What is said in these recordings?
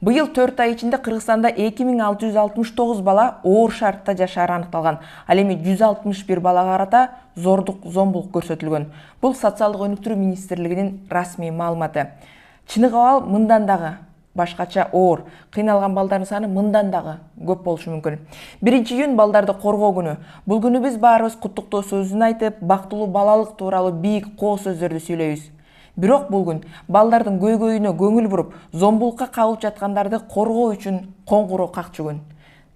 Быйыл 4 ай ичинде Кыргызстанда 2669 бала оор шартта жашаары аныкталган. Ал эми 161 балага карата зомбулук көрсөтүлгөн. Бул социалдык өнүктүрүү министрлигинин расмий маалыматы. Чыныгы абал мындан дагы башкача оор. Кыйналган балдардын саны мындан дагы көп болушу мүмкүн. 1-июнь балдарды коргоо күнү. Бул күнү биз баарыбыз куттуктоо сөзүн айтып, бактылуу балалык тууралуу бийик коо сөздөрдү сүйлөйбүз. Бирок бул күн балдардын көйгөйүнө көңүл буруп, зомбулукка кабылып жаткандарды коргоо үчүн коңгуроо какчу күн.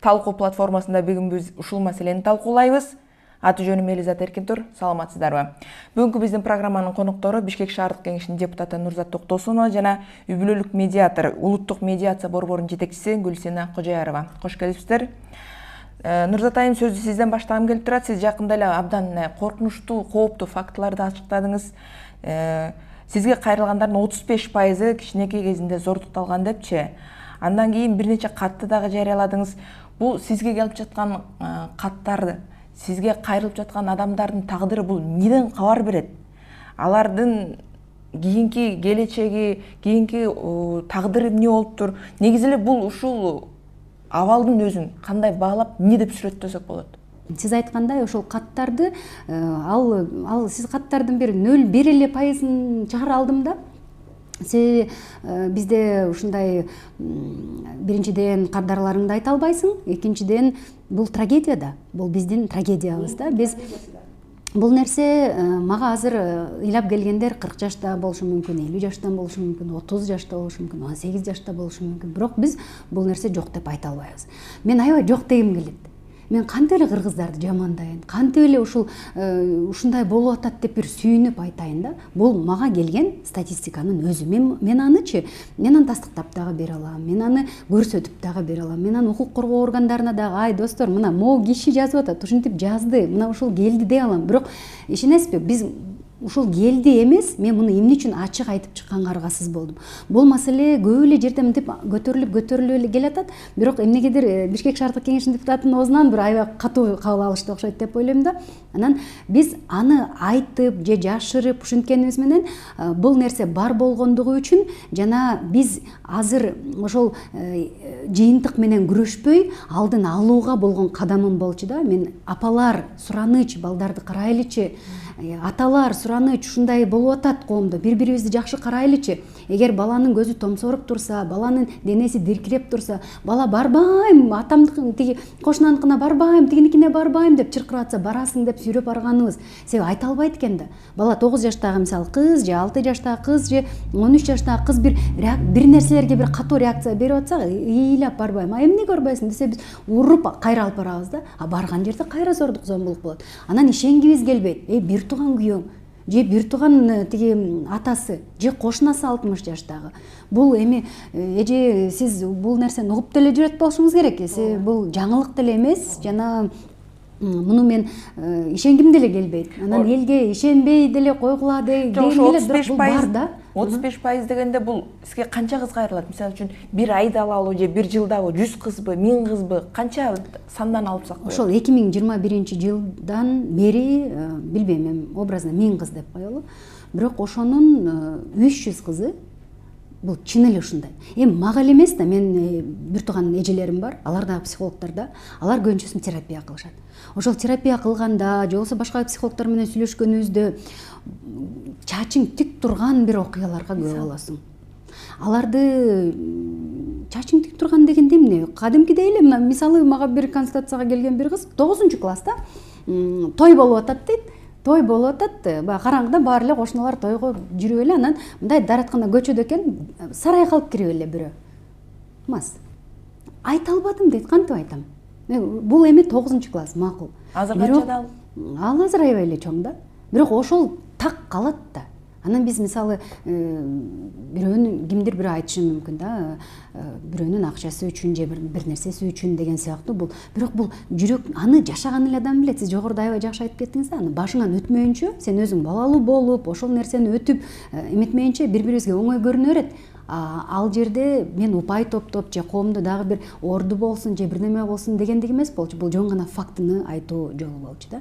Талкуу платформасында бүгүн биз ушул маселени талкуулайбыз. Аты жөнүм Элизат Эркинтур, саламатсыздарбы? Бүгүнкү биздин программанын коноктору Бишкек шаардык кеңешинин депутаты Нурзат Токтосунова жана үй бүлөлүк медиатор, улуттук медиация борборунун жетекчиси Гүлсина Кожоярова. Кош келипсиздер. Нурзат айым, сөздү сизден баштагым келип турат. Сиз жакында эле абдан коркунучтуу, кооптуу фактыларды ачыктадыңыз. Сизге кайрылгандардын 35%ы кичинекей кезинде зордукталган депчи. Андан кийин бир нече катты дагы жарыяладыңыз. Бул сизге келип жаткан каттарды, сизге кайрылып жаткан адамдардын тагдыры бул эмнеден кабар берет? Алардын кийинки келечеги, кийинки тагдыры эмне болуптур? Негизи эле бул ушул абалдын өзүн кандай баалап, эмне деп сүрөттөсөк болот? Сиз айткандай ошол каттарды ал сиз каттардын бир 0,1 эле пайызын чыгара алдым да. Бизде ушундай биринчиден кардарларыңды айта албайсың, экинчиден бул трагедия да. Бул биздин трагедиябыз да. Биз бул нерсе мага азыр ыйлап келгендер 40 жашта болушу мүмкүн, 50 жаштан болушу мүмкүн, 30 жашта болушу мүмкүн, 18 жашта болушу мүмкүн. Бирок биз бул нерсе жок деп айта албайбыз. Мен аябай жок дегим келет. Мен кантип эле кыргыздарды жамандайын, кантип эле ушундай болуп атат деп бир сүйүнүп айтайын да. Бул мага келген статистиканын өзү. Мен аны тастыктап дагы бере алам, мен аны көрсөтүп дагы бере алам, мен аны укук коргоо органдарына дагы, ай достор, мына могу киши жазып атат, ушинтип жазды, мына ушул келди дей алам. Бирок ишенесизби, биз ушул келди эмес, мен муну эмне үчүн ачык айтып чыкканга аргасыз болдум. Бул маселе көп эле жерде мынтип көтөрүлүп эле келатат. Бирок эмнегедир Бишкек шаардык кеңешинин депутатынын оозунан бир аябай катуу кабыл алышты окшойт деп ойлойм да. Анан биз аны айтып же жашырып ушинткенибиз менен бул нерсе бар болгондугу үчүн жана биз азыр ошол жыйынтык менен күрөшпөй алдын алууга болгон кадамым болчу да. Мен апалар сураныч, балдарды карайлычы, аталар сураныч, ушундай болуп атат коомдо, бири-бирибизди жакшы карайлычы. Эгер баланын көзү томсоруп турса, баланын денеси диркиреп турса, бала барбайм, атамдыкы тиги кошунаныкына барбайм, тигиникине барбайм деп чыркырап атса, барасың деп сүйрөп барганыбыз. Себеби айта албайт экен да. Бала 9 жаштагы мисалы кыз же 6 жаштагы кыз же 13 жаштагы кыз бир нерселерге бир катуу реакция берип атса, ыйлап барбайм. Эмнеге барбайсың десе, биз уруп кайра алып барабыз да. Барган жерде кайра зордук, зомбулук болот. Анан ишенгибиз келбейт. Бир туган күйөөң же бир туган тиги атасы же кошунасы 60 жаштагы. Бул эми эже сиз бул нерсени угуп деле жүрөт болушуңуз керек. Бул жаңылык деле эмес, жана муну мен ишенгим деле келбейт. Анан элге ишенбей деле койгула деген эле, бирок бул бар да. 35% дегенде бул сизге канча кыз кайрылат? Мисалы үчүн бир айда алалы же бир жылдабы 100 кызбы, 1000 кызбы, канча сандан алып сак? Ошол 2021-жылдан бери билбейм, мен образно 1000 кыз деп коелу. Бирок ошонун 300 кызы бул чын эле ушундай. Мага эле эмес да, мен бир туган эжелерим бар, алар дагы психологдор да. Алар көбүнчөсүн терапия кылышат. Ошол терапия кылганда же болбосо башка психологдор менен сүйлөшкөнүбүздө чачың тик турган бир окуяларга күбө болосуң. Аларды чачың тик турган дегенде эмне? Кадимкидей эле, мисалы мага бир консультацияга келген бир кыз 9-класста той болуп атат дейт. Той болуп атат, караңгыда баары эле кошуналар тойго жүрүп эле, анан мындай дараткана көчөдө экен, сарайга алып кирип эле бирөө. Мас. Айта албадым дейт, кантип айтам? Бул эми 9-класс, макул. Азыр канчада ал? Ал азыр аябай эле чоң да. Бирок ошол так калат да. Анан биз мисалы бирөөнүн кимдир бир айтышы мүмкүн да, бирөөнүн акчасы үчүн же бир нерсеси үчүн деген сыяктуу бул. Бирок бул жүрөк, аны жашаган эле адам билет. Сиз жогоруда аябай жакшы айтып кеттиңиз да, аны башыңан өтмөйүнчө, сен өзүң балалуу болуп, ошол нерсени өтүп эметмейинче бири-бирибизге оңой көрүнө берет. ал жерде мен упай топтоп же коомдо дагы бир орду болсун же бир неме болсун дегендик эмес болчу. Бул жөн гана фактыны айтуу жолу болчу да.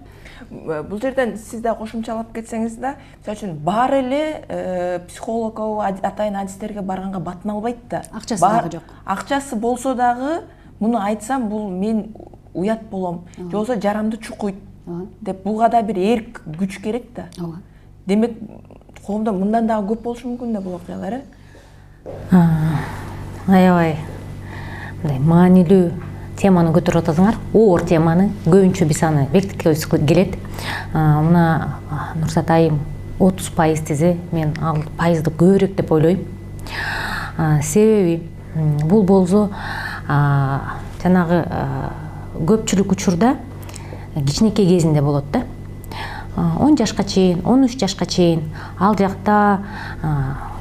Бул жерден сиз да кошумчалап кетсеңиз да, мисалы үчүн баары эле психологго, атайын адистерге барганга батын албайт да. Акчасы дагы жок. Акчасы болсо дагы муну айтсам бул мен уят болом, же болбосо жарамды чукуйт деп, буга да бир эрк күч керек да. Демек коомдо мындан дагы көп болушу мүмкүн да бул окуялар, аябай мындай маанилүү теманы көтөрүп атасыңар. Оор теманы көбүнчө биз аны бекиткибиз келет. Мына Нурсат айым 30% дезе, мен ал пайызды көбүрөөк деп ойлойм. Себеби бул болсо жанагы көпчүлүк учурда кичинекей кезинде болот да. 10 жашка чейин, 13 жашка чейин ал жакта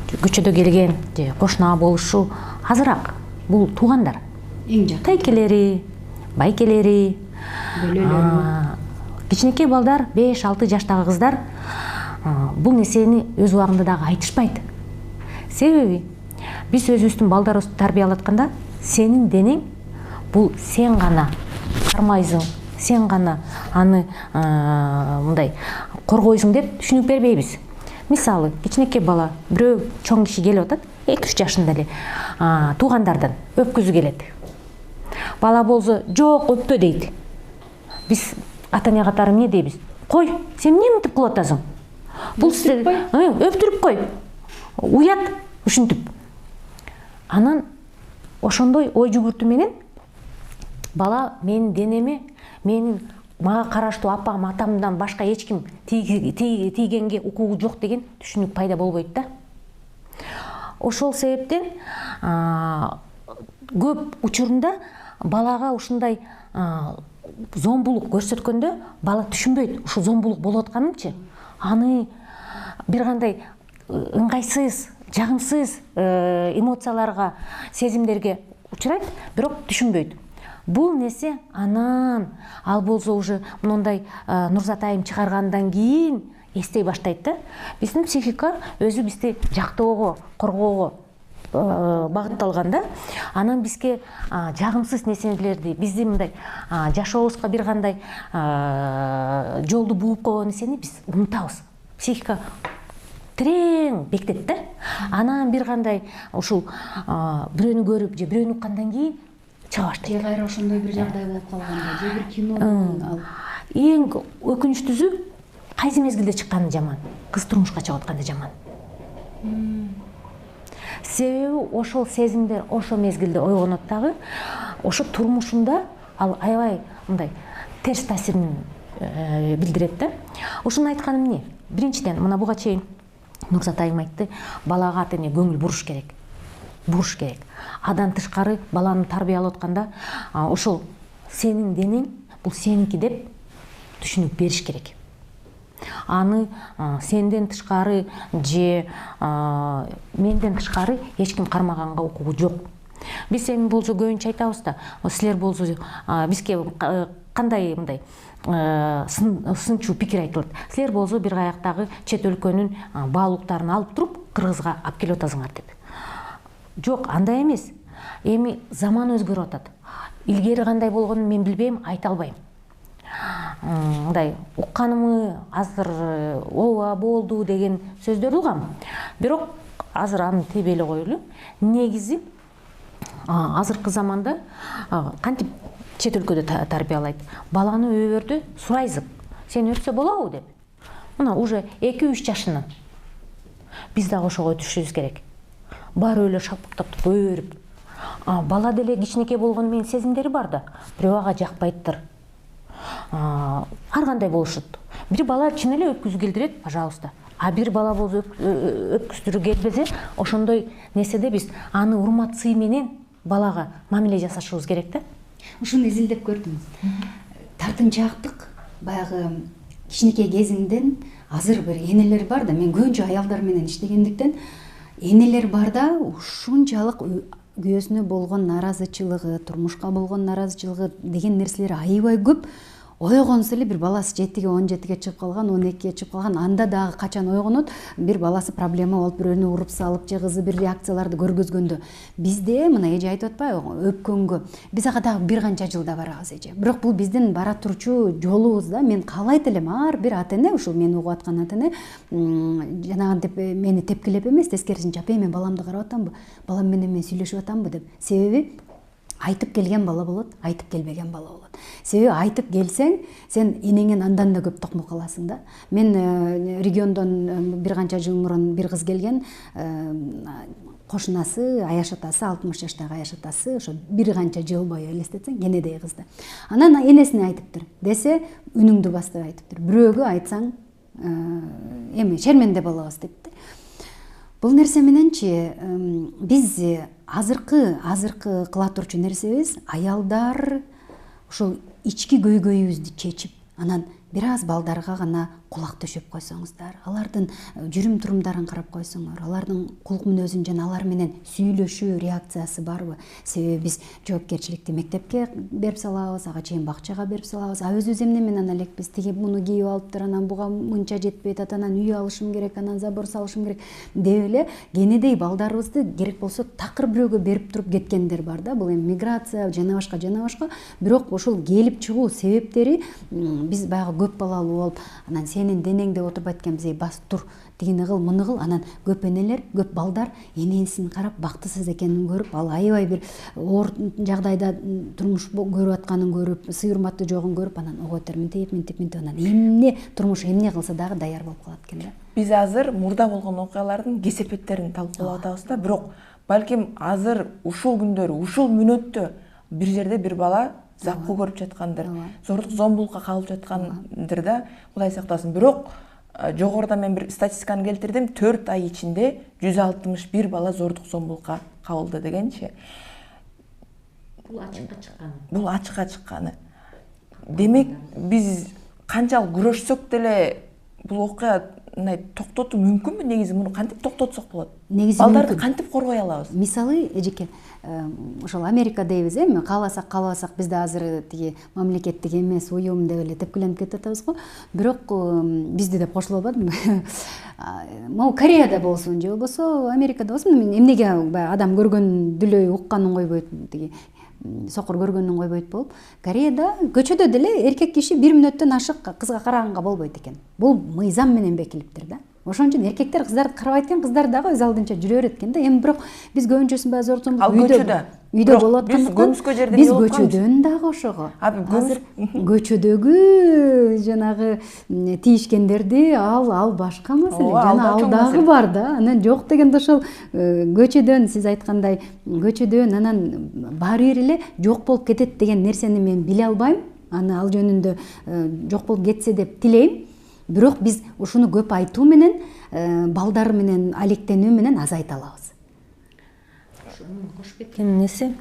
көчөдө келген же кошуна болушу азыраак. Бул туугандар, Эң жакын тайкелери, байкелери, кичинекей балдар, 5-6 жаштагы кыздар бул нерсени өз убагында дагы айтышпайт. Себеби биз өзүбүздүн балдарыбызды тарбиялатканда сенин денең бул сен гана кармайсың, сен гана аны мындай коргойсуң деп түшүнүк бербейбиз. Мисалы, кичинекей бала, бирөө чоң киши келип атат, 2-3 жашында эле туугандардан өпкүзү келет. Бала болсо, жок өппө дейт. Биз ата-эне катары эмне дейбиз? Кой, сен эмне мынтип кылып атасың? Бул өптүрүп кой. Уят ушинтип. Анан ошондой ой жүгүртүү менен бала менин денеме, менин мага караштуу апам, атамдан башка эч ким тийгенге укугу жок деген түшүнүк пайда болбойт да. Ошол себептен көп учурунда балага ушундай зомбулук көрсөткөндө бала түшүнбөйт ушу зомбулук болуп атканынчы. Аны бир кандай ыңгайсыз, жагымсыз эмоцияларга, сезимдерге учурайт, бирок түшүнбөйт. Бул нерсе анан ал болсо уже мындай Нурзат айым чыгаргандан кийин эстей баштайт да. Биздин психика өзү бизди жактоого, коргоого багытталган да. Анан бизге жагымсыз нерселерди, бизди мындай жашообузга бир кандай жолду бууп койгон нерсени биз унутабыз. Психика терең бекитет да. Анан бир кандай ушул бирөөнү көрүп же бирөөнү уккандан кийин чыга баштайт. Кайра ошондой бир жагдай болуп калганда же бир кино Эң өкүнүчтүүсү кайсы мезгилде чыкканы жаман, кыз турмушка чыгып атканда жаман. Себеби ошол сезимдер ошол мезгилде ойгонот дагы, ошо турмушунда ал аябай мындай терс таасирин билдирет да. Ушуну айтканым эмне? Биринчиден, мына буга чейин Нурзат айым айтты, балага ата-эне көңүл буруш керек. Буруш керек. Адан тышкары баланы тарбиялап атканда, ошол сенин денең бул сеники деп түшүнүк бериш керек. Аны сенден тышкары же менден тышкары эч ким кармаганга укугу жок. Биз эми болсо көбүнчө айтабыз да, силер болсо бизге кандай мындай сынчуу пикир айтылат. Силер болсо бир каяктагы чет өлкөнүн баалуулуктарын алып туруп кыргызга алып келип атасыңар деп. Жок, андай эмес. Эми заман өзгөрүп атат. Илгери кандай болгонун мен билбейм, айта албайм. Мындай укканымы азыр ооба болду деген сөздөрдү угам. Бирок азыр аны тебе эле коелу. Негизи азыркы заманда кантип чет өлкөдө тарбиялайт. Баланы өбөрдө сурайсың. Сен өпсө болобу деп. Мына уже 2-3 жашынан. Биз дагы ошого түшүбүз керек. Баары эле шапктап өбөрүп. Бала деле кичинекей болгону менен сезимдери бар да. Бирөө ага жакпайттыр. Ар кандай болушат. Бир бала чын эле өпкүзү келтирет, пожалуйста. А бир бала болсо өпкүздүрү келбесе, ошондой нерседе биз аны урмат сый менен балага мамиле жасашыбыз керек да. Ушуну изилдеп көрдүм. Тартынчаактык баягы кичинекей кезиңден азыр бир энелер бар да, мен көбүнчө аялдар менен иштегендиктен энелер бар да, ушунчалык күйөөсүнө болгон наразычылыгы, турмушка болгон наразычылыгы деген нерселери аябай көп. ойгонсо эле бир баласы 7-ге 17-ге чыгып калган, 12-ге чыгып калган, анда дагы качан ойгонот, бир баласы проблема болуп бирөөнү уруп салып же кызы бир реакцияларды көргөзгөндө. Бизде мына эже айтып атпайбы, өпкөнгө биз ага дагы бир канча жылда барабыз эже. Бирок бул биздин бара турчу жолубуз да. Мен каалайт элем ар бир ата эне, ушул мени угуп аткан ата эне жанагынтип мени тепкилеп эмес, тескерисинче апай мен баламды карап атамбы, балам менен мен сүйлөшүп атамбы деп. Себеби айтып келген бала болот, айтып келбеген бала болот. Себеби айтып келсең, сен энеңен андан да көп токмок аласың да. Мен региондон бир канча жыл мурун бир кыз келген, кошунасы, аяш атасы, 60 жаштагы аяш атасы, ошо бир канча жыл бою элестетсең, энедей кызды. Анан энесине айтыптыр. Десе, үнүңдү бастап айтыптыр. Бирөөгө айтсаң, эми шерменде болобуз депти. Бул нерсе мененчи биз азыркы кыла турчу нерсебиз аялдар ошол ички көйгөйүбүздү чечип, анан бир аз балдарга гана кулак төшөп койсоңуздар, алардын жүрүм турумдарын карап койсоңор, алардын кулк мүнөзүн жана алар менен сүйлөшүү реакциясы барбы? Себеби биз жоопкерчиликти мектепке берип салабыз, ага чейин бакчага берип салабыз. Өзүбүз эмне менен элекпиз? Тиги муну кийип алыптыр, анан буга мынча жетпейт, атанан үй алышым керек, анан забор салышым керек деп эле кенедей балдарыбызды керек болсо такыр бирөөгө берип туруп кеткендер бар да. Бул эми миграция жана башка. Бирок ошол келип чыгуу себептери биз баягы көп балалуу болуп, анан сенин денеңде отурбайт экен, бизге бас тур, тигини кыл, муну кыл, анан көп энелер, көп балдар энесин карап бактысыз экенин көрүп, ал аябай бир оор жагдайда турмуш көрүп атканын көрүп, сый урматы жогун көрүп, анан оготер мынтип, анан эмне турмуш эмне кылса дагы даяр болуп калат экен да. Биз азыр мурда болгон окуялардын кесепеттерин талкуулап атабыз да, бирок балким азыр ушул күндөрү, ушул мүнөттө бир жерде бир бала запкы көрүп жаткандыр, зордук зомбулукка калып жаткандыр да, Кудай сактасын. Бирок жогоруда мен бир статистиканы келтирдим, 4 ай ичинде 161 бала зордук зомбулукка кабылды дегенчи. Бул ачыкка чыкканы. Демек биз канчалык күрөшсөк деле бул окуяны токтотуу мүмкүнбү? Негизи муну кантип токтотсок болот? Балдарды кантип коргой алабыз? Мисалы, эжеке, ошол Америка дейбиз, эми кааласак бизде азыр тиги мамлекеттик эмес уюм деп эле тепкиленип кетип атабыз го. Бирок бизде деп кошулуп албадым. Могу Кореяда болсун же болбосо Америкада болсун, эмнеге адам көргөн дүлөй укканын койбойт, тиги сокур көргөнүн койбойт болуп, Кореяда көчөдө деле эркек киши 1 мүнөттөн ашык кызга караганга болбойт экен. Бул мыйзам менен бекилиптир да. Ошон үчүн эркектер кыздарды карабайт экен, кыздар дагы өз алдынча жүрө берет экен да. Эми бирок биз көбүнчөсүн баягы зордук үйдө болуп аткандыктан биз көчөдөн дагы ошого. Азыр көчөдөгү жанагы тийишкендерди ал башка маселе. Жана ал дагы бар да. Анан жок дегенде ошол көчөдөн, сиз айткандай, көчөдөн анан баары бир эле жок болуп кетет деген нерсени мен биле албайм. Аны ал жөнүндө жок болуп кетсе деп тилейм. Бирок биз ушуну көп айтуу менен, балдар менен алектенүү менен азайта алабыз. Кошуп кеткен нерсе,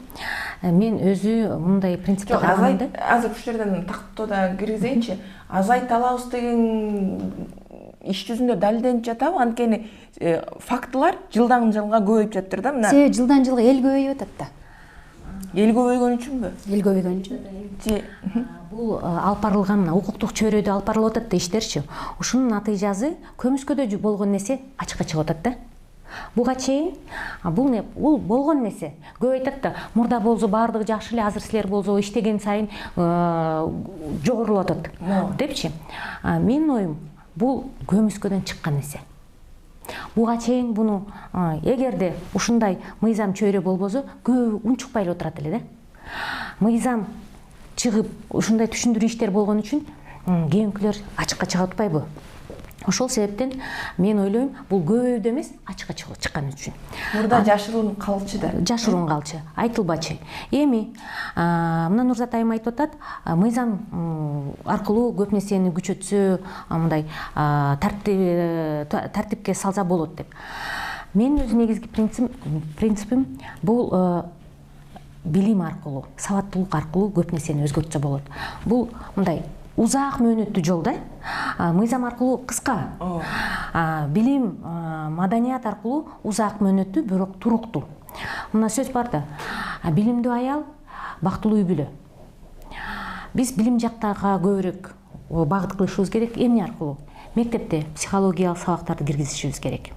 мен өзү мындай принципте карагам да. Азыр ушул жерден тактоо да киргизейинчи. Азайта алабыз деген иш жүзүндө далилденип жатабы? Анткени фактылар жылдан жылга көбөйүп жатыр да. Мына Себеби жылдан жылга эл көбөйүп атат да. Эл көбөйгөн үчүнбү? Эл көбөйгөн үчүн. Бул алып барылган укуктук чөйрөдө алып барылып атат да иштерчи. Ушунун натыйжасы көмүскөдө болгон нерсе ачыкка чыгып атат да. Буга чейин бул болгон нерсе. Көп айтат да, мурда болсо баардыгы жакшы эле, азыр силер болсо иштеген сайын жогорулап атат депчи. Менин оюм, бул көмүскөдөн чыккан нерсе. Буга чейин буну эгерде ушундай мыйзам чөйрө болбосо көп унчукпай эле отурат эле да. Мыйзам чыгып ушундай түшүндүрүү иштер болгон үчүн кийинкилер ачыкка чыга атпайбы? Ошол себептен мен ойлойм, бул көбөйүүдө эмес, ачыкка чыккан үчүн. Мурда жашыруун калчы да. Жашыруун калчы, айтылбачы. Эми мына Нурзат айым айтып атат, мыйзам аркылуу көп нерсени күчөтсө, мындай тартипке салса болот деп. Менин өз негизги принципим бул билим аркылуу, сабаттуулук аркылуу көп нерсени өзгөртсө болот. Бул мындай узак мөөнөттүү жол да. Мыйзам аркылуу кыска. Билим, маданият аркылуу узак мөөнөттүү, бирок туруктуу. Мына сөз бар да. Билимдүү аял бактылуу үй бүлө. Биз билим жактага көбүрөөк багыт кылышыбыз керек. Эмне аркылуу? Мектепте психологиялык сабактарды киргизишибиз керек.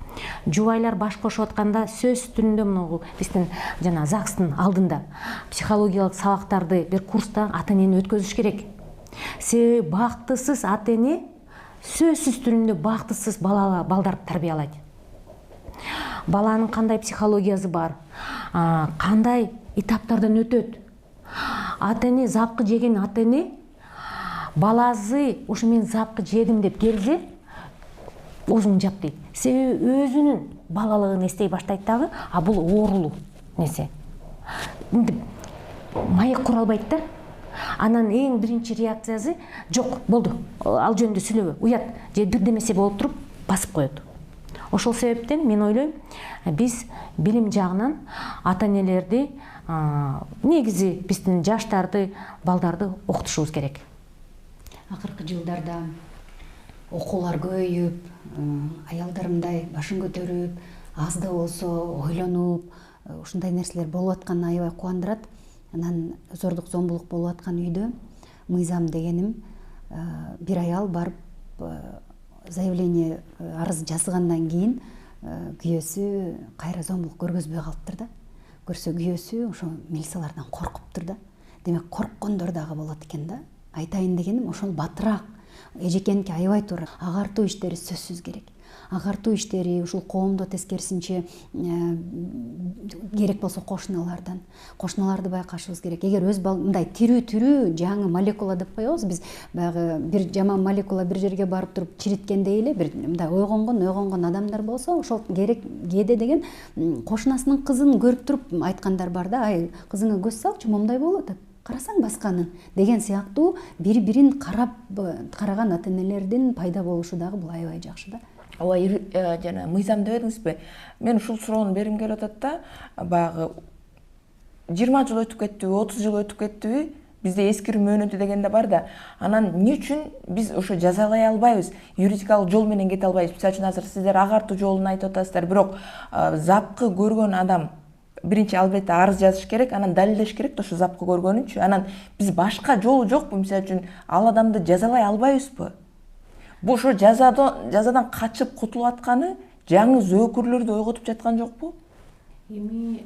Жубайлар баш кошуп атканда сөз түрүндө мына биздин жана ЗАГСтын алдында психологиялык сабактарды бир курста ата энени өткөзүш керек. Себеби бактысыз ата эне сөзсүз түрүндө бактысыз балдарды тарбиялайт. Баланын кандай психологиясы бар, кандай этаптардан өтөт. Ата эне запкы жеген ата эне баласы ушу мен запкы жедим деп келсе, оозун жап дейт. Себеби өзүнүн балалыгын эстей баштайт дагы, а бул оорулуу нерсе. Маек кура албайт да. Анан эң биринчи реакциясы жок, болду. Ал жөнүндө сүйлөбө, уят же бирдемесе болуп туруп басып коет. Ошол себептен мен ойлойм, биз билим жагынан ата энелерди, негизи биздин жаштарды, балдарды окутушубуз керек. Акыркы жылдарда окуулар көбөйүп, аялдар мындай башын көтөрүп, аз да болсо ойлонуп, ушундай нерселер болуп атканы аябай кубандырат. Анан зордук зомбулук болуп аткан үйдө мыйзам дегеним бир аял барып заявление арыз жазгандан кийин күйөөсү кайра зомбулук көргөзбөй калыптыр да. Көрсө күйөөсү ошо милициялардан коркуптур да. Демек корккондор дагы болот экен да. Айтайын дегеним ошол батыраак эжекеники аябай туура. Агартуу иштери сөзсүз керек. Агартуу иштери ушул коомдо тескерисинче керек болсо кошуналарды байкашыбыз керек. Эгер өз мындай тирүү жаңы молекула деп коебуз, биз баягы бир жаман молекула бир жерге барып туруп чириткендей эле бир мындай ойгонгон адамдар болсо, ошол керек кээде деген кошунасынын кызын көрүп туруп айткандар бар да, ай кызыңа көз салчы, момундай болуп атат. Карасаң басканын деген сыяктуу бири-бирин караган ата энелердин пайда болушу дагы бул аябай жакшы да. Ооба, жана мыйзам дебедиңизби? Мен ушул суроону берим келип атат да, баягы 20 жыл өтүп кеттиби, 30 жыл өтүп кеттиби, бизде эскирүү мөөнөтү деген да бар да. Анан эмне үчүн биз ошо жазалай албайбыз, юридикалык жол менен кете албайбыз? Мисалы үчүн азыр сиздер агартуу жолун айтып атасыздар, бирок запкы көргөн адам биринчи албетте арыз жазыш керек, анан далилдеш керек да ошо запкы көргөнүнчү. Анан биз башка жолу жокпу? Мисалы үчүн ал адамды жазалай албайбызбы? Бул ошо жазадан качып кутулуп атканы жаңы зөөкүрлөрдү ойготуп жаткан жокпу? Эми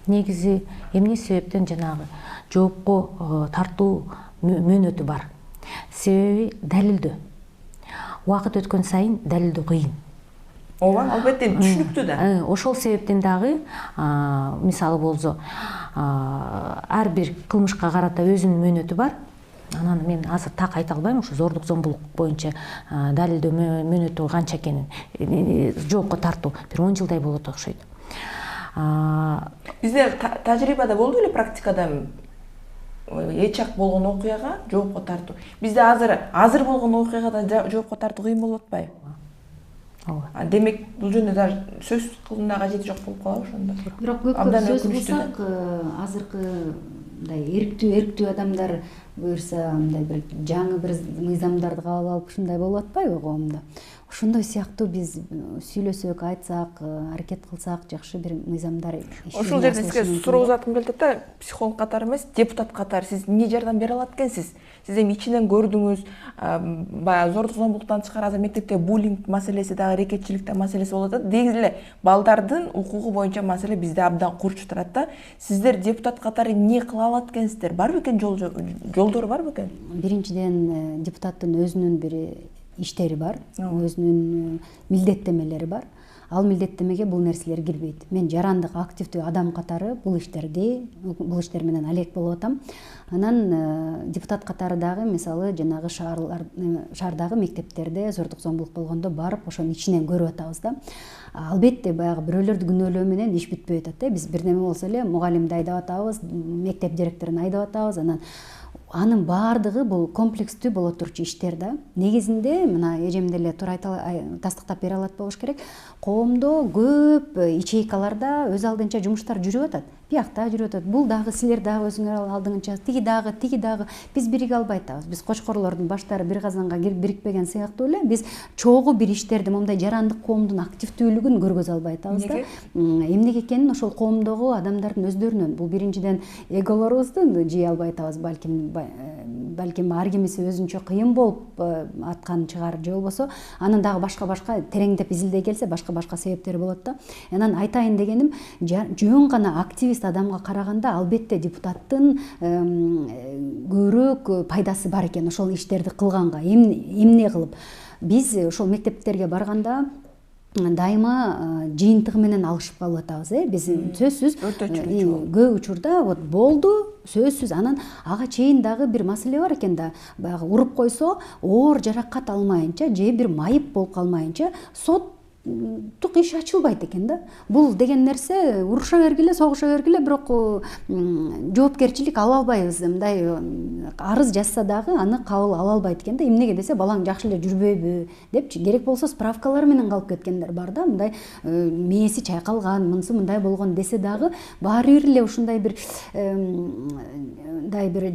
негизи эмне себептен жанагы жоопко тартуу мөөнөтү бар? Себеби далилдөө. Убакыт өткөн сайын далилдөө кыйын. Ооба, албетте түшүнүктүү да. Ошол себептен дагы мисалы болсо ар бир кылмышка карата өзүнүн мөөнөтү бар. Анан мен азыр так айта албайм, ушу зордук зомбулук боюнча далилдөө мөөнөтү канча экенин. Жоопко тартуу бир 10 жылдай болот окшойт. Бизде тажрыйбада болду эле, практикада эчак болгон окуяга жоопко тартуу. Бизде азыр болгон окуяга жоопко тартуу кыйын болуп атпайбы? Ооба. Демек бул жөнүндө даже сөз кылуунун кажети жок болуп калабы ошондо? Бирок көп сөз кылсак, азыркы мындай эрктүү адамдар буюрса мындай бир жаңы бир мыйзамдарды кабыл алып ушундай болуп атпайбы коомдо? Ошондой сыяктуу биз сүйлөсөк, айтсак, аракет кылсак, жакшы бир мыйзамдар. Ошол жерде сизге суроо узаткым келет да, психолог катары эмес, депутат катары сиз эмне жардам бере алат экенсиз? Сиз эми ичинен көрдүңүз, баягы зордук зомбулуктан тышкары азыр мектепте буллинг маселеси дагы, рекетчилик маселеси болуп атат. Деги эле балдардын укугу боюнча маселе бизде абдан курч турат да. Сиздер депутат катары эмне кыла алат экенсиздер? Барбы экен жолдору барбы экен? Биринчиден депутаттын өзүнүн бир иштери бар, өзүнүн милдеттемелери бар. Ал милдеттемеге бул нерселер кирбейт. Мен жарандык активдүү адам катары бул иштер менен алек болуп атам. Анан депутат катары дагы мисалы жанагы шаардагы мектептерде зордук зомбулук болгондо барып ошонун ичинен көрүп атабыз да. Албетте баягы бирөөлөрдү күнөөлөө менен иш бүтпөй атат да. Биз бирдеме болсо эле мугалимди айдап атабыз, мектеп директорун айдап атабыз, анын баардыгы бул комплекстүү боло турчу иштер да. Негизинде мына эжем деле туура тастыктап бере алат болуш керек. Коомдо көп ячейкаларда өз алдынча жумуштар жүрүп атат. биякта жүрүп атат. Бул дагы силер дагы өзүңөр алдыңынча тиги дагы биз бириге албай атабыз. Биз кочкорлордун баштары бир казанга кирип бирикпеген сыяктуу эле биз чогуу бир иштерди момундай жарандык коомдун активдүүлүгүн көргөзө албай атабыз да. Эмнеге экенин ошол коомдогу адамдардын өздөрүнөн. Бул биринчиден эголорубузду жие албай атабыз, балким ар кимиси өзүнчө кыйын болуп аткан чыгар, же болбосо анын дагы башка тереңдеп изилдей келсе башка себептери болот да. Анан айтайын дегеним, жөн гана активист адамга караганда албетте депутаттын көбүрөөк пайдасы бар экен ошол иштерди кылганга. Эмне кылып биз ошол мектептерге барганда дайыма жыйынтыгы менен алышып калып атабыз. Биз сөзсүз көп учурда вот болду, сөзсүз анан ага чейин дагы бир маселе бар экен да. Баягы уруп койсо оор жаракат алмайынча же бир майып болуп калмайынча соттук иш ачылбайт экен да. Бул деген нерсе уруша бергиле, согуша бергиле, бирок жоопкерчилик ала албайбыз. Мындай арыз жазса дагы аны кабыл ала албайт экен да. Эмнеге десе, балаң жакшы эле жүрбөйбү депчи, керек болсо справкалар менен калып кеткендер бар да. Мындай мээси чайкалган, мынсы мындай болгон десе дагы баары бир эле ушундай бир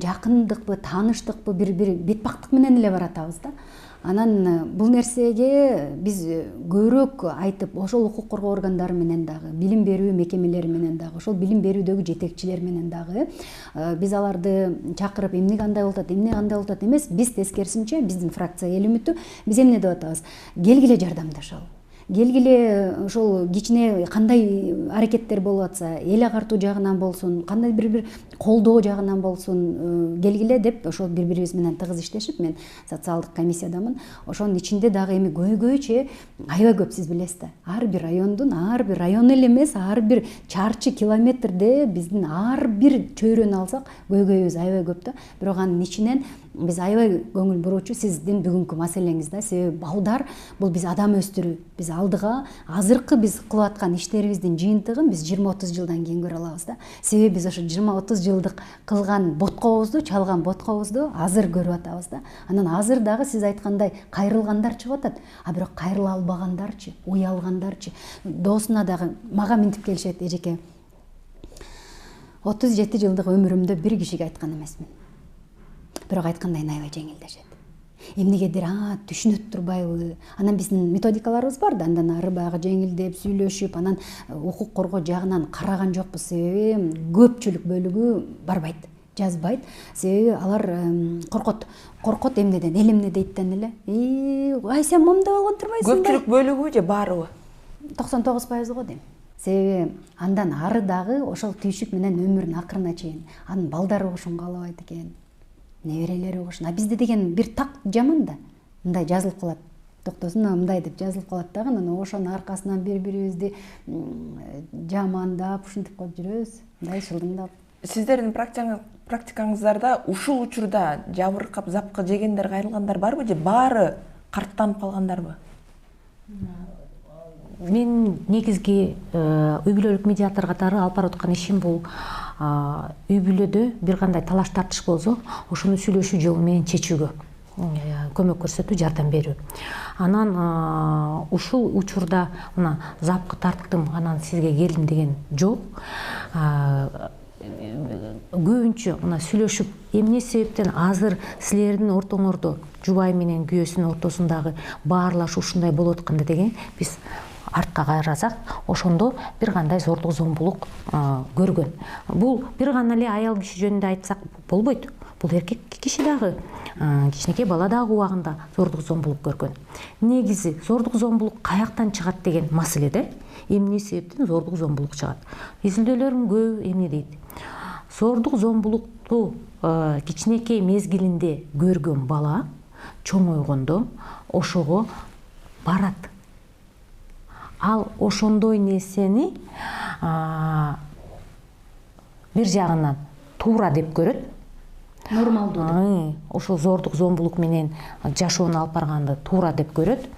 жакындыкпы, тааныштыкпы, бир бетпактык менен эле баратабыз да. Анан бул нерсеге биз көбүрөөк айтып, ошол укук коргоо органдары менен дагы, билим берүү мекемелери менен дагы, ошол билим берүүдөгү жетекчилер менен дагы биз аларды чакырып, эмне кандай болуп атат эмес, биз тескерисинче, биздин фракция эл үмүтү, биз эмне деп атабыз? Келгиле жардамдашалы. Келгиле ошол кичине кандай аракеттер болуп атса, эл агартуу жагынан болсун, кандай бир колдоо жагынан болсун, келгиле деп ошол бири-бирибиз менен тыгыз иштешип, мен социалдык комиссиядамын. Ошонун ичинде дагы эми көйгөйчө аябай көп, сиз билесиз да. Ар бир район эле эмес, ар бир чарчы километрде биздин ар бир чөйрөнү алсак көйгөйүбүз аябай көп да. Бирок анын ичинен биз аябай көңүл буруучу сиздин бүгүнкү маселеңиз да. Себеби балдар бул биз адам өстүрүү. Биз алдыга азыркы биз кылып аткан иштерибиздин жыйынтыгын биз 20-30 жылдан кийин көрө алабыз да. Себеби биз ошо 20-30 жылдык кылган боткобузду, чалган боткобузду азыр көрүп атабыз да. Анан азыр дагы сиз айткандай кайрылгандар чыгып атат. А бирок кайрыла албагандарчы, уялгандарчы. Доосуна дагы мага минтип келишет, эжеке. 37 жылдык өмүрүмдө бир кишиге айткан эмесмин. Бирок айткандай аябай жеңилдешет. Эмнегедир түшүнөт турбайбы? Анан биздин методикаларыбыз бар да, андан ары баягы жеңилдеп сүйлөшүп, анан укук коргоо жагынан караган жокпуз. Себеби көпчүлүк бөлүгү барбайт, жазбайт. Себеби алар коркот эмнеден, эл эмне дейттен эле. Ай сен момундай болгон турбайсың. Көпчүлүк бөлүгүбү же баарыбы? 99% го дейм. Себеби андан ары дагы ошол түйшүк менен өмүрүнүн акырына чейин анын балдары ошон каалабайт экен. Неберелери ошон. А бизде деген бир так жаман да. Мындай жазылып калат. Токтосун мындай деп жазылып калат дагы, анан ошонун аркасынан бири-бирибизди жамандап, ушинтип коюп жүрөбүз. Мындай шылдыңдап. Сиздердин практикаңыздарда ушул учурда жабыркап, запкы жегендер, кайрылгандар барбы же баары карттанып калгандарбы? Мен негизги үй бүлөлүк медиатор катары алып барып аткан ишим бул үй бүлөдө бир кандай талаш тартыш болсо, ошону сүйлөшүү жолу менен чечүүгө көмөк көрсөтүү, жардам берүү. Анан ушул учурда мына запкы тарттым, анан сизге келдим деген жол көбүнчө мына сүйлөшүп, эмне себептен азыр силердин ортоңордо жубай менен күйөөсүнүн ортосундагы баарлашуу ушундай болуп атканда деген биз артка кайрасак, ошондо бир кандай зордук зомбулук көргөн. Бул бир гана эле аял киши жөнүндө айтсак болбойт. Бул эркек киши дагы, кичинекей бала дагы убагында зордук зомбулук көргөн. Негизи зордук зомбулук каяктан чыгат деген маселеде, эмне себептен зордук зомбулук чыгат? Изилдөөлөрүм көп эмне дейт? Зордук зомбулукту кичинекей мезгилинде көргөн бала чоңойгондо ошого барат. Ал ошондой нерсени бир жагынан туура деп көрөт. Нормалдуу. Ошол зордук зомбулук менен жашоону алып барганды туура деп көрөт.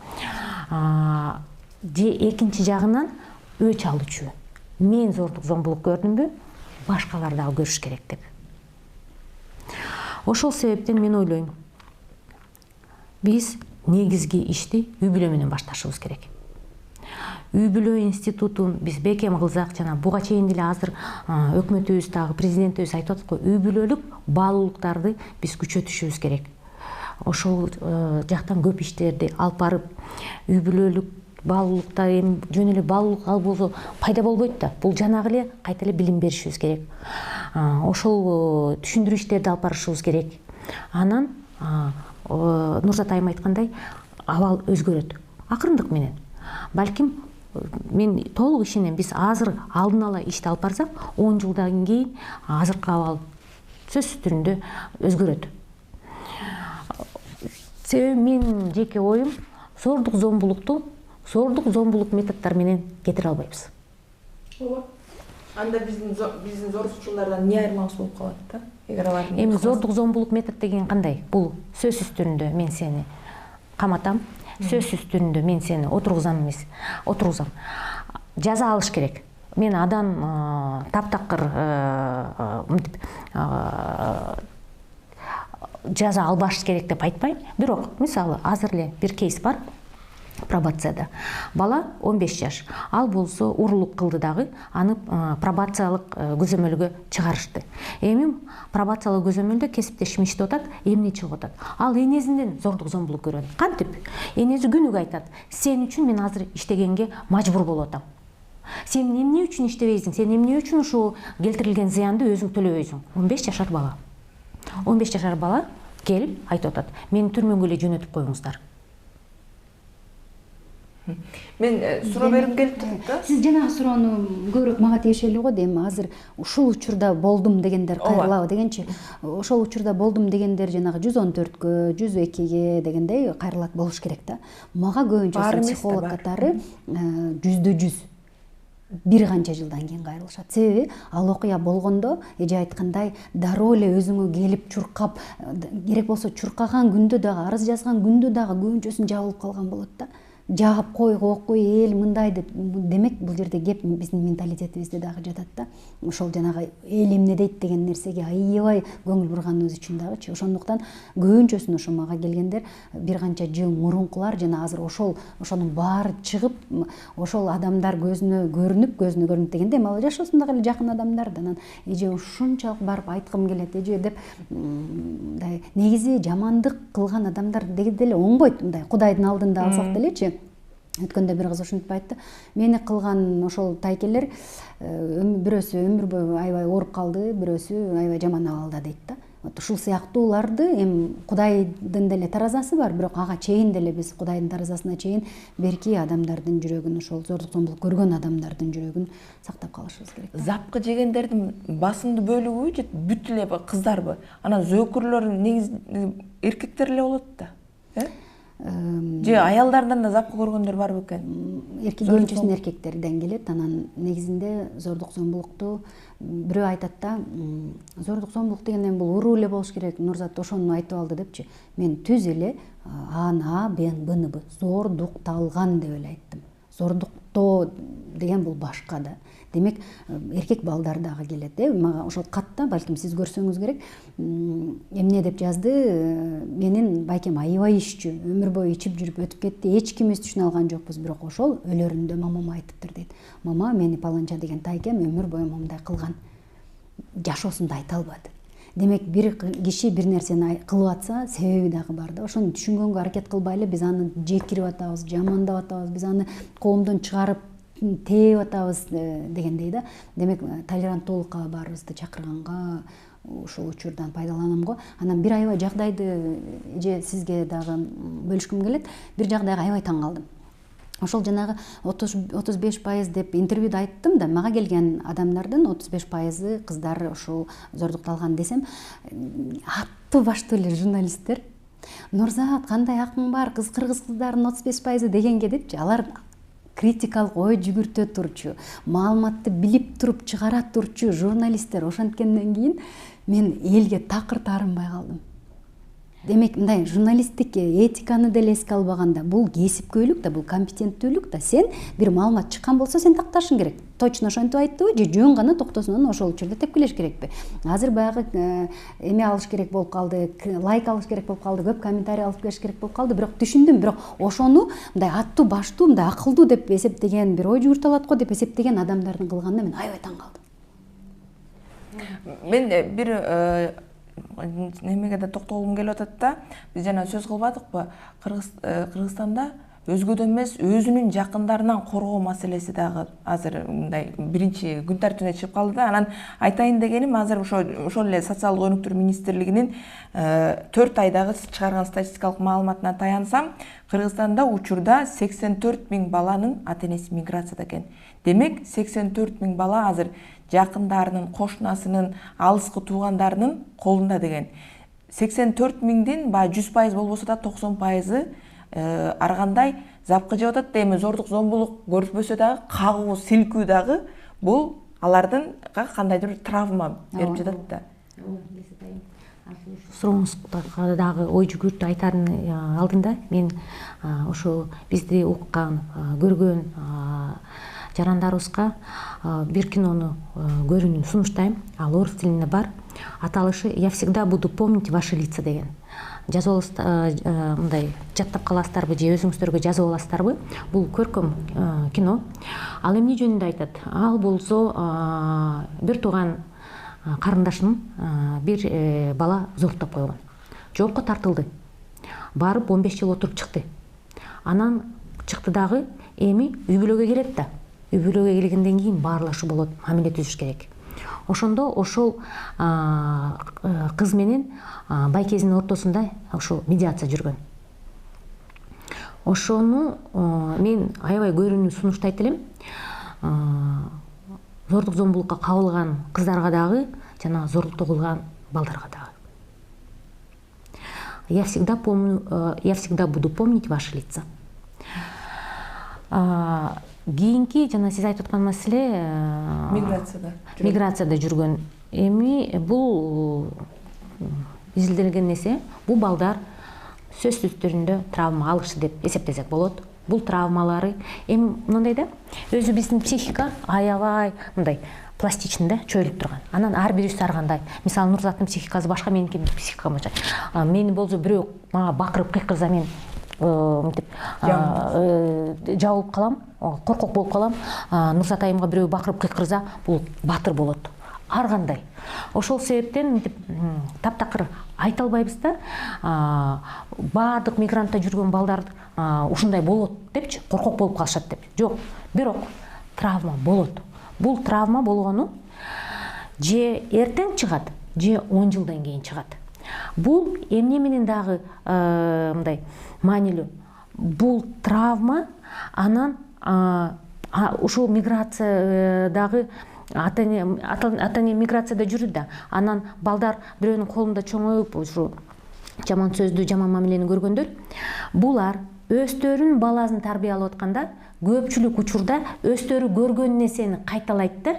Же экинчи жагынан өч алуучу. Мен зордук зомбулук көрдүмбү? Башкалар дагы көрүш керек деп. Ошол себептен мен ойлойм, биз негизги ишти үй бүлө менен башташыбыз керек. үй бүлө институтун биз бекем кылсак, жана буга чейин деле азыр өкмөтүбүз дагы президентибиз айтып атат го, үй бүлөлүк баалуулуктарды биз күчөтүшүбүз керек. Ошол жактан көп иштерди алып барып, үй бүлөлүк баалуулукта эми жөн эле баалуулук ал болсо пайда болбойт да. Бул жанагы эле кайта эле билим беришибиз керек. Ошол түшүндүрүү иштерди алып барышыбыз керек. Анан Нурзат айым айткандай, абал өзгөрөт акырындык менен. Балким мен толук ишенем, биз азыр алдын ала ишти алып барсак, 10 жылдан кийин азыркы абал сөзсүз түрүндө өзгөрөт. Себеби мен жеке оюм, зордук зомбулук методдору менен кетире албайбыз. Анда биздин зордукчулардан эмне айырмабыз болуп калат да? Эми зордук зомбулук метод деген кандай? Бул сөзсүз түрүндө мен сени каматам, сөзсүз түрүндө мен сени отургузам. Жаза алыш керек. Мен адам таптакыр жаза албаш керек деп айтпайм. Бирок, мисалы, азыр эле бир кейс бар. Пробацияда бала 15 жаш, ал болсо урлук кылды дагы, аны пробациялык көзөмөлгө чыгарышты. Эми пробациялык көзөмөлдө кесиптешим иштеп атат, эмне чыгып атат? Ал энесинен зордук зомбулук көргөн. Кантип? Энеси күнүгө айтат: "Сен үчүн мен азыр иштегенге мажбур болуп атам. Сен эмне үчүн иштебейсиң? Сен эмне үчүн ушул келтирилген зыянды өзүң төлөбөйсүң?" 15 жашар бала. 15 жашар бала келип айтып атат: "Мени түрмөгө эле жөнөтүп коюңуздар." Мен суроо бергим келип да. Сиз жанагы суроону көбүрөөк мага тиешелүү го дейм. Азыр ушул учурда болдум дегендер кайрылабы дегенчи. Ошол учурда болдум дегендер жанагы 114кө, 102ге дегендей кайрылат болуш керек да. Мага көбүнчө психолог катары 100% бир канча жылдан кийин кайрылышат. Себеби ал окуя болгондо, эже айткандай, дароо эле өзүңө келип чуркап, керек болсо чуркаган күндө дагы, арыз жазган күндө дагы көбүнчөсүн жабылып калган болот да. Жагып кой, эл мындай деп. Демек бул жерде кеп биздин менталитетибизде дагы жатат да. Ошол жанагы эл эмне дейт деген нерсеге аябай көңүл бурганыбыз үчүн дагычы. Ошондуктан көбүнчөсүн ошо мага келгендер бир канча жыл мурункулар жана азыр ошонун баары чыгып, ошол адамдар көзүнө көрүнүп дегенде, эми ал жашоосундагы эле жакын адамдар да. Анан эже ушунчалык барып айткым келет, эже деп, мындай негизи жамандык кылган адамдар деги деле оңбойт, мындай Кудайдын алдында алсак делечи. Өткөндө бир кыз ушинтип айтты: "Мени кылган ошол тайкелер бирөөсү өмүр бою аябай ооруп калды, бирөөсү аябай жаман абалда" дейт да. Вот ушул сыяктууларды эми Кудайдын деле таразасы бар, бирок ага чейин деле биз Кудайдын таразасына чейин берки адамдардын жүрөгүн, ошол зордук зомбулук көргөн адамдардын жүрөгүн сактап калышыбыз керек. Запкы жегендердин басымдуу бөлүгү же бүт эле кыздарбы? Анан зөөкүрлөр негизи эркектер эле болот да. Же аялдардан да запкы көргөндөр барбы экен? Көбүнчөсүн эркектерден келет. Анан негизинде зордук зомбулукту бирөө айтат да, зордук зомбулук дегенден бул уруу эле болуш керек. Нурзат ошону айтып алды депчи. Мен түз эле А, Б, Б зордукталган деп эле айттым. Зордуктоо деген бул башка да. Демек эркек балдар дагы келет. Мага ошол катта, балким сиз көрсөңүз керек, эмне деп жазды: "Менин байкем аябай иччү, өмүр бою ичип жүрүп өтүп кетти. Эч ким эс түшүнө алган жокпуз, бирок ошол өлөрүндө мамама айтыптыр" дейт. "Мама, мени паланча деген тайкем өмүр бою момундай кылган. Жашоосунда айта албады." Демек бир киши бир нерсени кылып атса, себеби дагы бар да. Ошону түшүнгөнгө аракет кылбай эле биз аны жекирип атабыз, жамандап атабыз, биз аны коомдон чыгарып тээп атабыз дегендей да. Демек толеранттуулукка баарыбызды чакырганга ушул учурдан пайдаланам го. Анан бир аябай жагдайды эже сизге дагы бөлүшкүм келет. Бир жагдайга аябай таң калдым. Ошол жанагы 35% деп интервьюда айттым да, мага келген адамдардын 35% кыздар ушул зордукталган десем, аттуу баштуу эле журналисттер: "Нурзат, кандай акың бар, кыргыз кыздарынын 35% дегенге" депчи. Алар критикалык ой жүгүртө турчу, маалыматты билип туруп чыгара турчу журналисттер. Ошенткенден кийин мен элге такыр таарынбай калдым. демек мындай журналисттик этиканы деле эске албаганда бул кесипкөйлүк да, бул компетенттүүлүк да. Сен бир маалымат чыккан болсо сен такташың керек. Точно ошентип айтты же жөн гана токтосунан ошол учурда тепкилеш керекпи? Азыр баягы эме алыш керек болуп калды, лайк алыш керек болуп калды, көп комментарий алып келиш керек болуп калды. Бирок түшүндүм, бирок ошону мындай аттуу баштуу, мындай акылдуу деп эсептеген, бир ой жүгүртө алат го деп эсептеген адамдардын кылганына мен аябай таң калдым. Мен бир немеге да токтолгум келип атат да. Биз жана сөз кылбадыкпы? Кыргызстанда өзгөдөн эмес, өзүнүн жакындарынан коргоо маселеси дагы азыр мындай биринчи күн тартибине чыгып калды да. Анан айтайын дегеним, азыр ошол эле социалдык өнүктүрүү министрлигинин 4 айдагы чыгарган статистикалык маалыматына таянсам, Кыргызстанда учурда 84 000 баланын ата-энеси миграцияда экен. Демек, 84 000 бала азыр жакындарынын, кошунасынын, алыскы туугандарынын колунда деген. 84 000дин 100% болбосо да 90% ар кандай запкы жеп атат. Эми зордук зомбулук көрбөсө дагы, кагуу, силкүү дагы бул алардынга кандайдыр бир травма берип жатат да. Сурооңузга дагы ой жүгүртүп айтардын алдында мен ошо бизди уккан, көргөн жарандарыбызга бир кинону көрүүнү сунуштайм. Ал орус тилинде бар. Аталышы «Я всегда буду помнить ваши лица» деген. Жазып мындай жаттап каласыздарбы же өзүңүздөргө жазып аласыздарбы? Бул көркөм кино. Ал эмне жөнүндө айтат? Ал болсо бир тууган карындашын бир бала зордоп койгон. Жоопко тартылды. Барып 15 жыл отуруп чыкты. Анан чыкты дагы эми үй бүлөгө келет да. Үй бүлөгө келгенден кийин баарлашуу болот, мамиле түзүш керек. Ошондо ошол кыз менен байкезинин ортосунда ошол медиация жүргөн. Ошону мен аябай көрүүнү сунуштайт элем. Зордук зомбулукка кабылган кыздарга дагы, жана зордук кылган балдарга дагы. Я всегда буду помнить ваши лица. Кийинки жана сиз айтып аткан маселе миграцияда жүргөн. Эми бул изилденген нерсе. Бул балдар сөзсүз түрүндө травма алышты деп эсептесек болот. Бул травмалары эми мындай да, өзү биздин психика аябай мындай пластичный да, чөйүлүп турган. Анан ар бирибиз ар кандай. Мисалы Нурзаттын психикасы башка, меникинин психикасы башка. Мени болсо бирөө мага бакырып кыйкырса мен мынтип жабылып калам, коркок болуп калам. Нурзат айымга бирөө бакырып кыйкырса, бул батыр болот. Ар кандай. Ошол себептен мынтип таптакыр айта албайбыз да. Баардык мигрантта жүргөн балдар ушундай болот депчи, коркок болуп калышат деп. Жок, бирок травма болот. Бул травма болгону же эртең чыгат, же 10 жылдан кийин чыгат. Бул эмне менен дагы мындай маанилүү. Бул травма анан ушул миграциядагы ата-эне миграцияда жүрүп да, анан балдар бирөөнүн колунда чоңоюп, ушу жаман сөздү, жаман мамилени көргөндөр, булар өздөрүнүн баласын тарбиялап атканда көпчүлүк учурда өздөрү көргөн нерсени кайталайт да.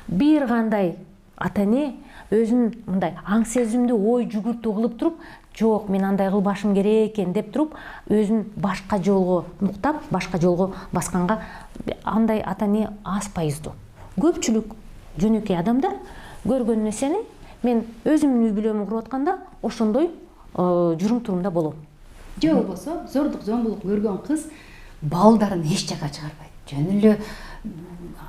Бир кандай ата-эне өзүн мындай аң сезимдүү ой жүгүртүү кылып туруп, жок, мен андай кылбашым керек экен деп туруп, өзүн башка жолго нуктап, башка жолго басканга андай ата-эне аз пайыздуу. Көпчүлүк жөнөкөй адамдар көргөн нерсени мен өзүмдүн үй бүлөмү куруп атканда ошондой жүрүм-турумда болом. Же болбосо зордук зомбулук көргөн кыз балдарын эч жака чыгарбайт. Жөн эле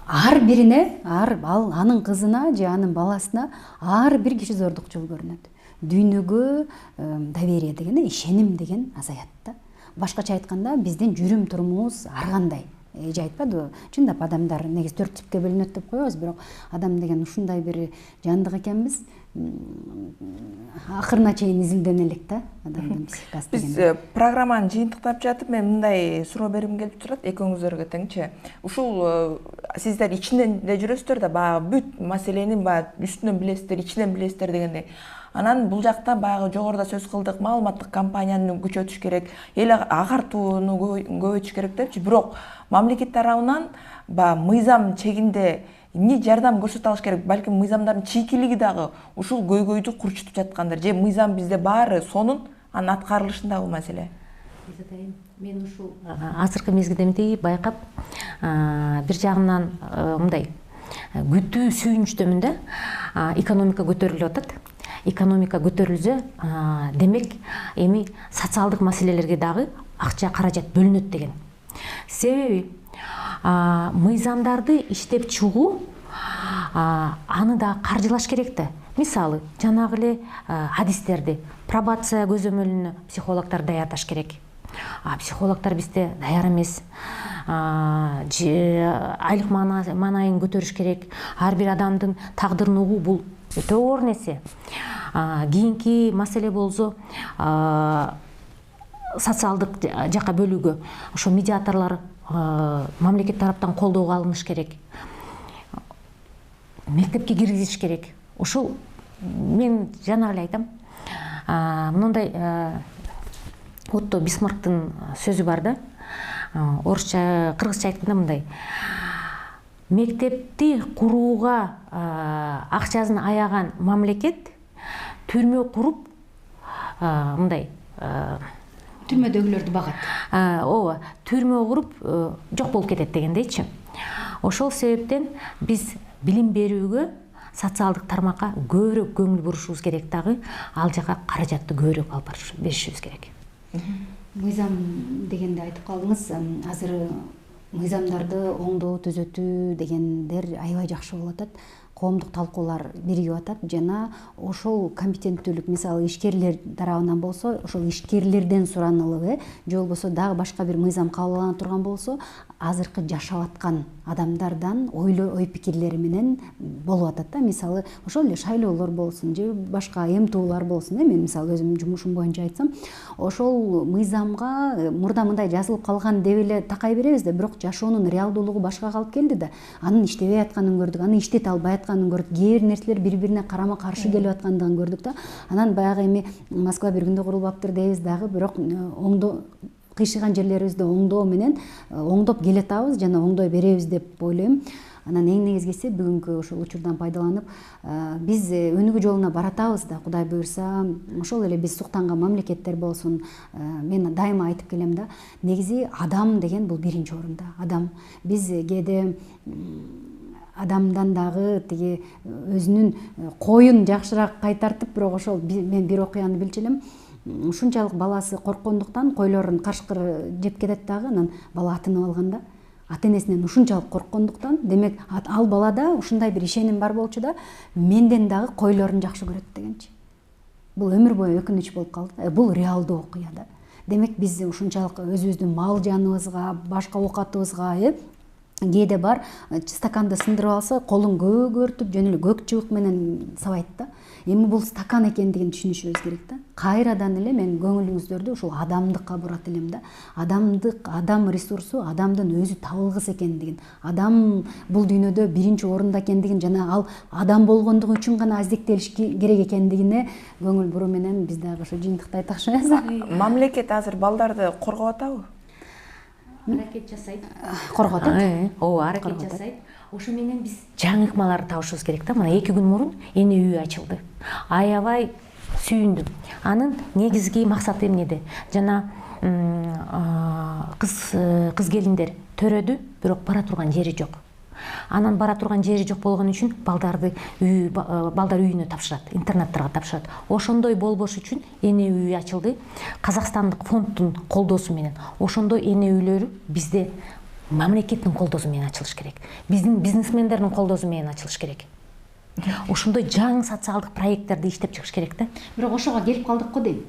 ар бирине, анын кызына же анын баласына ар бир киши зордукчул көрүнөт. Дүйнөгө доверие деген, ишеним деген азаят да. Башкача айтканда, биздин жүрүм турумубуз ар кандай. Эже айтпадыбы? Чындап адамдар негизи 4 типке бөлүнөт деп коебуз, бирок адам деген ушундай бир жандык экенбиз. Акырына чейин изилдене элек да, адамдын психикасы деген. Биз программаны жыйынтыктап жатып, мен мындай суроо бергим келип турат экөөңүздөргө теңчи. Ушул сиздер ичинен да жүрөсүздөр да, баягы бүт маселени үстүнөн билесиздер, ичинен билесиздер дегендей. Анан бул жакта баягы жогоруда сөз кылдык, маалыматтык кампанияны күчөтүш керек, эл агартууну көбөйтүш керек депчи. Бирок мамлекет тарабынан мыйзам чегинде эмне жардам көрсөтө алыш керек? Балким мыйзамдардын чийкилиги дагы ушул көйгөйдү курчутуп жаткандыр же мыйзам бизде баары сонун, анын аткарылышындагы маселе. Мен ушул азыркы мезгилде мынтип байкап, бир жагынан мындай күтүү сүйүнүчтөмүн да. Экономика көтөрүлүп атат. Экономика көтөрүлсө, демек эми социалдык маселелерге дагы акча каражат бөлүнөт деген. Себеби мыйзамдарды иштеп чыгуу аны да каржылаш керек да. Мисалы, жанагы эле хадистерди пробация көзөмөлүнө психологдор даярдаш керек. Психологдор бизде даяр эмес. Айлык маанайын көтөрүш керек. Ар бир адамдын тагдырын угуу бул өтө оор нерсе. Кийинки маселе болсо социалдык жака бөлүүгө ошо медиаторлор мамлекет тараптан колдоого алыныш керек. Мектепке киргизиш керек. Ошол мен жана эле айтам. Мындай Отто Бисмарктын сөзү бар да. Орусча, кыргызча айтканда мындай. Мектепти курууга акчасын аяган мамлекет түрмө куруп мындай түрмөдөгүлөрдү багат. Ооба, түрмө куруп жок болуп кетет дегендейчи. Ошол себептен биз билим берүүгө, социалдык тармакка көбүрөөк көңүл бурушубуз керек дагы, ал жака каражатты көбүрөөк алып беришибиз керек. Мыйзам дегенде айтып калдыңыз, азыр мыйзамдарды оңдоо, түзөтүү дегендер аябай жакшы болуп атат. Коомдук талкуулар биригип атат жана ошол компетенттүүлүк, мисалы ишкерлер тарабынан болсо, ошол ишкерлерден суранылыбы, же болбосо дагы башка бир мыйзам кабылгана турган болсо, азыркы жашап аткан адамдардан ой пикирлери менен болуп атат да. Мисалы, ошол эле шайлоолор болсун, же башка МТУлар болсун, мен мисалы өзүмдүн жумушум боюнча айтсам, ошол мыйзамга мурда мындай жазылып калган деп эле такай беребиз да, бирок жашоонун реалдуулугу башка калып келди да. Анын иштебей атканын көрдүк, аны иштете албай атканын көрдүк, кээ бир нерселер бири-бирине карама каршы келип аткандыгын көрдүк да. Анан баягы эми Москва бир күндө курулбаптыр дейбиз дагы, бирок кыйшыган жерлерибизди оңдоо менен оңдоп келатабыз жана оңдой беребиз деп ойлойм. Анан эң негизгиси бүгүнкү ушул учурдан пайдаланып, биз өнүгүү жолуна баратабыз да, Кудай буйрса. Ошол эле биз суктанган мамлекеттер болсун. Мен дайыма айтып келем да, негизи адам деген бул биринчи орунда. Адам. Биз кээде адамдан дагы тиги өзүнүн коюн жакшыраак кайтартып, бирок ошол мен бир окуяны билчү элем. Ушунчалык баласы корккондуктан койлорун кашкыр жеп кетет дагы, анан бала атынып алган да. Ата-энесинен ушунчалык корккондуктан, демек ал балада ушундай бир ишеним бар болчу да, менден дагы койлорун жакшы көрөт дегенчи. Бул өмүр бою өкүнүч болуп калды. Бул реалдуу окуя да. Демек биз ушунчалык өзүбүздүн мал жаныбызга, башка оокатыбызга кээде бар, стаканды сындырып алса, колун көгөртүп, жөн эле көк чыбык менен сабайт да. Эми бул стакан экендигин түшүнүшүбүз керек да. Кайрадан эле мен көңүлүңүздөрдү ушул адамдыкка бурат элем да. Адам ресурсу адамдын өзү табылгыс экендигин, адам бул дүйнөдө биринчи орунда экендигин жана ал адам болгондугу үчүн гана аздектелиш керек экендигине көңүл буруу менен биз дагы ошо жыйынтыкта айтакчыбыз. Мамлекет азыр балдарды коргоп атабы? Аракет жасайт. Коргоп атат. Ооба, аракет жасайт. Ошо менен биз жаңы ыкмаларды табышыбыз керек да. Мына 2 күн мурун эне үйү ачылды. Аябай сүйүндүм. Анын негизги максаты эмнеде? Жана кыз келиндер төрөдү, бирок бара турган жери жок. Анан бара турган жери жок болгон үчүн балдар үйүнө тапшырат, интернаттарга тапшырат. Ошондой болбош үчүн эне үйү ачылды. Казакстандык фонддун колдоосу менен. Ошондой эне үйлөрү бизде мамлекеттин колдоосу менен ачылыш керек. Биздин бизнесмендердин колдоосу менен ачылыш керек. Ошондой жаңы социалдык проекттерди иштеп чыгыш керек да. Бирок ошого келип калдык го дейм.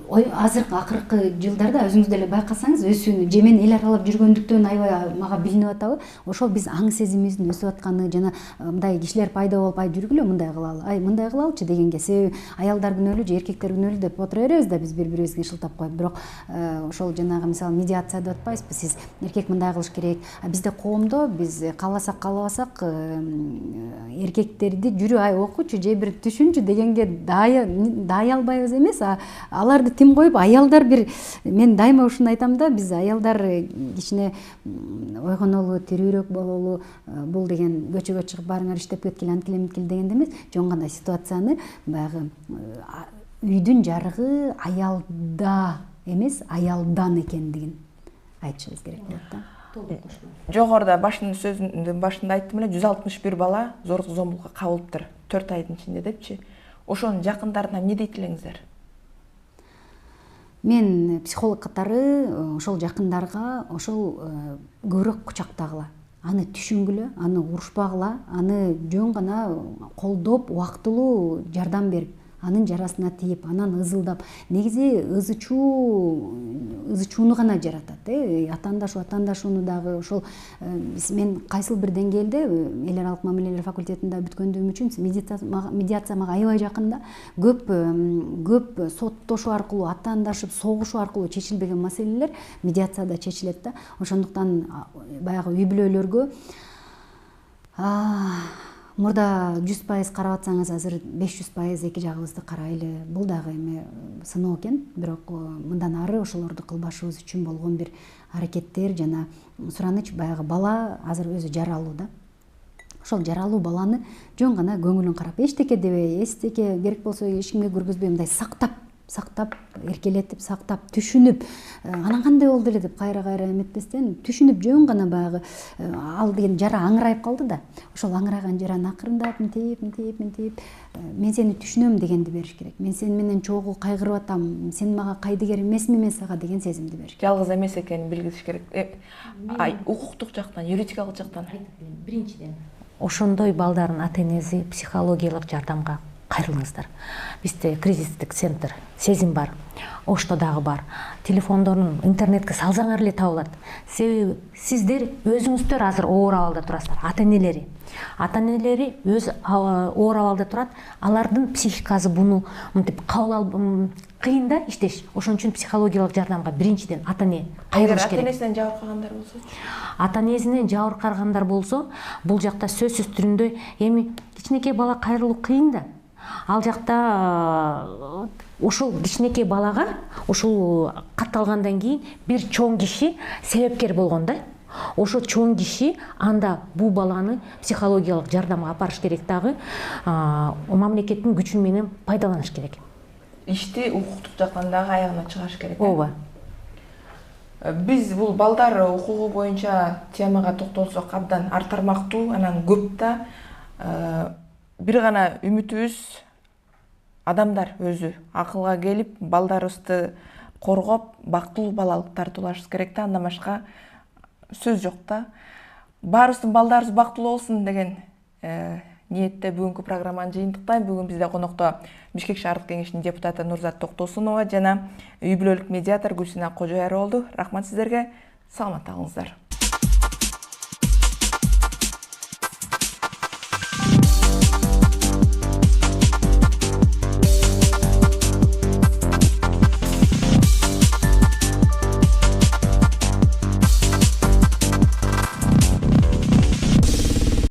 Азыркы акыркы жылдарда өзүңүз деле байкасаңыз, өсүүнү же мен эл аралап жүргөндүктөн аябай мага билинип атабы. Ошол биз аң сезимибиздин өсүп атканы жана мындай кишилер пайда болуп, жүргүлө мындай кылалы, мындай кылалычы дегенге, себеби аялдар күнөөлүү же эркектер күнөөлүү деп отура беребиз да, биз бири-бирибизге шылтап коюп. Бирок ошол жанагы мисалы медиация деп атпайбызбы, сиз эркек мындай кылыш керек. Бизде коомдо биз кааласак каалабасак эркектер берди жүрү ай окучу же бир түшүнчү дегенге даай албайбыз эмес. Аларды тим коюп аялдар бир, мен дайыма ушуну айтам да, биз аялдар кичине ойгонолу, тирүүрөөк бололу, бул деген көчөгө чыгып барыңар иштеп кеткиле, анткиле минткиле дегенде эмес, жөн гана ситуацияны баягы үйдүн жарыгы аялда эмес, аялдан экендигин айтышыбыз керек болот да. Жогоруда сөзүнүн башында айттым эле, 161 бала зордук зомбулукка кабылыптыр 4 айдын ичинде депчи. Ошонун жакындарына эмне дейт элеңиздер? Мен психолог катары ошол жакындарга ошол көбүрөөк кучактагыла, аны түшүнгүлө, аны урушпагыла, аны жөн гана колдоп, убактылуу жардам берип, анын жарасына тийип, анан ызылдап. Негизи ызычууну гана жаратат. Атаандашууну дагы ошол мен кайсыл бир деңгээлде эл аралык мамилелер факультетинде бүткөндүгүм үчүн медиация мага аябай жакын да. Көп соттошуу аркылуу, аттаандашып, согушуу аркылуу чечилбеген маселелер медиацияда чечилет да. Ошондуктан баягы үй бүлөлөргө мурда 100% карап атсаңыз, азыр 500% эки жагыбызды карайлы. Бул дагы эме сыноо экен, бирок мындан ары ошолорду кылбашыбыз үчүн болгон бир аракеттер жана сураныч. Баягы бала азыр өзү жаралуу да. Ошол жаралуу баланы жөн гана көңүлүн карап, эчтеке дебей, эчтеке керек болсо эч кимге көргөзбөй, мындай сактап, эркелетип, сактап, түшүнүп, анан кандай болду эле деп кайра эметпестен, түшүнүп жөн гана баягы ал деген жара аңырайып калды да. Ошол аңырайган жараны акырындап минтип, мен сени түшүнөм дегенди бериш керек. Мен сени менен чогуу кайгырып атам, сен мага кайдыгер эмесми мен сага деген сезимди бериш керек. Жалгыз эмес экенин билгизиш керек. Укуктук жактан, юридикалык жактан. Биринчиден, ошондой балдардын ата-энеси психологиялык жардамга кайрылыңыздар. Бизде кризистик центр сезим бар, ошто дагы бар. Телефондорун интернетке салсаңар эле табылат. Себеби сиздер өзүңүздөр азыр оор абалда турасыздар. Ата-энелери өз оор абалда турат. Алардын психикасы буну мынтип кабыл алып кыйын да иштеш. Ошон үчүн психологиялык жардамга биринчиден ата-эне кайрылыш керек. Ата-энесинен жабыркагандар болсо? Ата-энесинен жабыркагандар болсо, бул жакта сөзсүз түрүндө эми кичинекей бала кайрылуу кыйын да. Ал жакта ошол кичинекей балага ошол катталгандан кийин бир чоң киши себепкер болгон да. Ошо чоң киши анда бул баланы психологиялык жардамга апарыш керек дагы, мамлекеттин күчү менен пайдаланыш керек. Ишти укуктук жактан дагы аягына чыгарыш керек. Ооба. Биз бул балдар укугу боюнча темага токтолсок абдан ар тармактуу, анан көп да. Бир гана үмүтүбүз адамдар өзү акылга келип, балдарыбызды коргоп, бактылуу балалык тартуулашыбыз керек да, андан башка сөз жок да. Баарыбыздын балдарыбыз бактылуу болсун деген ниетте бүгүнкү программаны жыйынтыктайм. Бүгүн бизде конокто Бишкек шаардык кеңешинин депутаты Нурзат Токтосунова жана үй бүлөлүк медиатор Гүлсина Кожоярова болду. Рахмат сиздерге. Саламатта калыңыздар.